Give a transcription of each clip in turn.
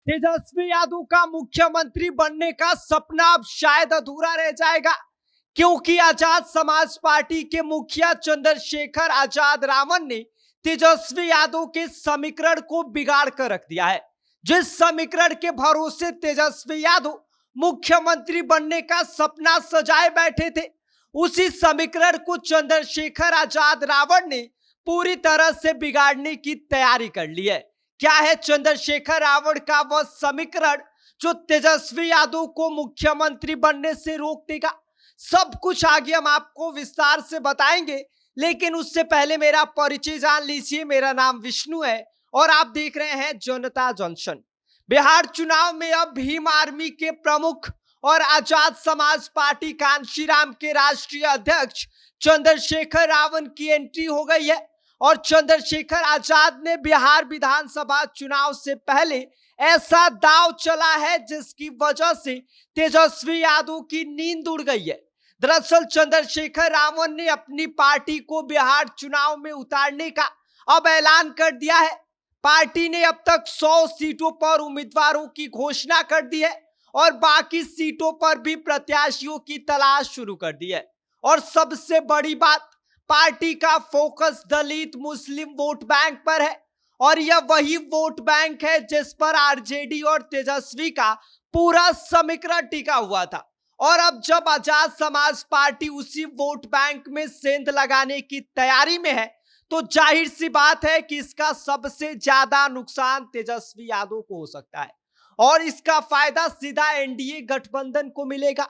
तेजस्वी यादव का मुख्यमंत्री बनने का सपना अब शायद अधूरा रह जाएगा, क्योंकि आजाद समाज पार्टी के मुखिया चंद्रशेखर आजाद रावण ने तेजस्वी यादव के समीकरण को बिगाड़ कर रख दिया है। जिस समीकरण के भरोसे तेजस्वी यादव मुख्यमंत्री बनने का सपना सजाए बैठे थे, उसी समीकरण को चंद्रशेखर आजाद रावण ने पूरी तरह से बिगाड़ने की तैयारी कर ली है। क्या है चंद्रशेखर रावण का वह समीकरण जो तेजस्वी यादव को मुख्यमंत्री बनने से रोक देगा? सब कुछ आगे हम आपको विस्तार से बताएंगे, लेकिन उससे पहले मेरा परिचय जान लीजिए। मेरा नाम विष्णु है और आप देख रहे हैं जनता जंक्शन। बिहार चुनाव में अब भीम आर्मी के प्रमुख और आजाद समाज पार्टी कांशीराम के राष्ट्रीय अध्यक्ष चंद्रशेखर रावण की एंट्री हो गई है और चंद्रशेखर आजाद ने बिहार विधानसभा चुनाव से पहले ऐसा दांव चला है जिसकी वजह से तेजस्वी यादव की नींद उड़ गई है। दरअसल चंद्रशेखर रावण ने अपनी पार्टी को बिहार चुनाव में उतारने का अब ऐलान कर दिया है। पार्टी ने अब तक 100 सीटों पर उम्मीदवारों की घोषणा कर दी है और बाकी सीटों पर भी प्रत्याशियों की तलाश शुरू कर दी है। और सबसे बड़ी बात, पार्टी का फोकस दलित मुस्लिम वोट बैंक पर है और यह वही वोट बैंक है जिस पर आरजेडी और तेजस्वी का पूरा समीकरण टिका हुआ था। और अब जब आजाद समाज पार्टी उसी वोट बैंक में सेंध लगाने की तैयारी में है, तो जाहिर सी बात है कि इसका सबसे ज्यादा नुकसान तेजस्वी यादव को हो सकता है और इसका फायदा सीधा एनडीए गठबंधन को मिलेगा।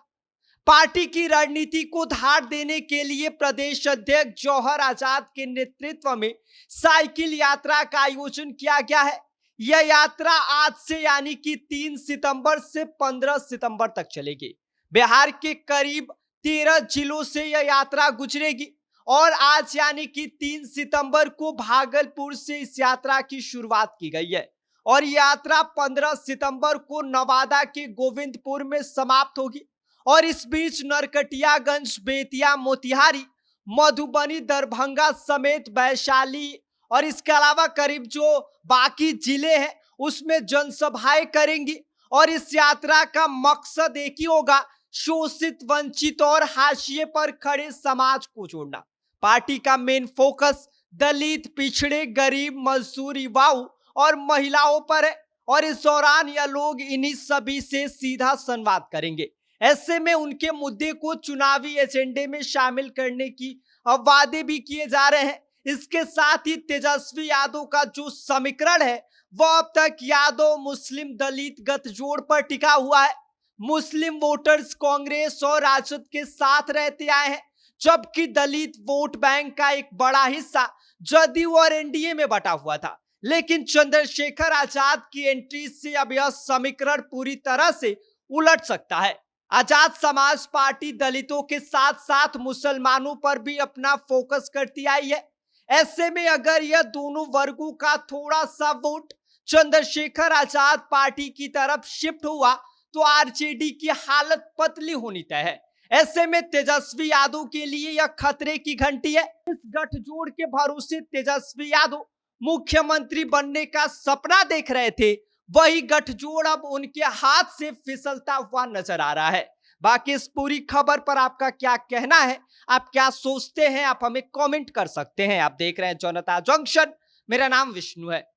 पार्टी की रणनीति को धार देने के लिए प्रदेश अध्यक्ष जौहर आजाद के नेतृत्व में साइकिल यात्रा का आयोजन किया गया है। यह यात्रा आज से यानी कि 3 सितंबर से 15 सितंबर तक चलेगी। बिहार के करीब 13 जिलों से यह यात्रा गुजरेगी और आज यानी कि 3 सितंबर को भागलपुर से इस यात्रा की शुरुआत की गई है और यात्रा 15 सितंबर को नवादा के गोविंदपुर में समाप्त होगी। और इस बीच नरकटियागंज, बेतिया, मोतिहारी, मधुबनी, दरभंगा समेत वैशाली और इसके अलावा करीब जो बाकी जिले हैं उसमें जनसभाएं करेंगी। और इस यात्रा का मकसद एक ही होगा, शोषित, वंचित और हाशिए पर खड़े समाज को जोड़ना। पार्टी का मेन फोकस दलित, पिछड़े, गरीब, मजदूर, युवाओं और महिलाओं पर है और इस दौरान यह लोग इन्हीं सभी से सीधा संवाद करेंगे। ऐसे में उनके मुद्दे को चुनावी एजेंडे में शामिल करने की वादे भी किए जा रहे हैं। इसके साथ ही तेजस्वी यादव का जो समीकरण है वह अब तक यादव मुस्लिम दलित गठजोड़ पर टिका हुआ है। मुस्लिम वोटर्स कांग्रेस और राजद के साथ रहते आए हैं, जबकि दलित वोट बैंक का एक बड़ा हिस्सा जदयू और एनडीए में बटा हुआ था। लेकिन चंद्रशेखर आजाद की एंट्री से अब यह समीकरण पूरी तरह से उलट सकता है। आजाद समाज पार्टी दलितों के साथ साथ मुसलमानों पर भी अपना फोकस करती आई है। ऐसे में अगर यह दोनों वर्गों का थोड़ा सा वोट चंद्रशेखर आजाद पार्टी की तरफ शिफ्ट हुआ तो आरजेडी की हालत पतली होनी तय है। ऐसे में तेजस्वी यादव के लिए यह खतरे की घंटी है। इस गठजोड़ के भरोसे तेजस्वी यादव मुख्यमंत्री बनने का सपना देख रहे थे, वही गठजोड़ अब उनके हाथ से फिसलता हुआ नजर आ रहा है। बाकी इस पूरी खबर पर आपका क्या कहना है, आप क्या सोचते हैं, आप हमें कमेंट कर सकते हैं। आप देख रहे हैं जनता जंक्शन, मेरा नाम विष्णु है।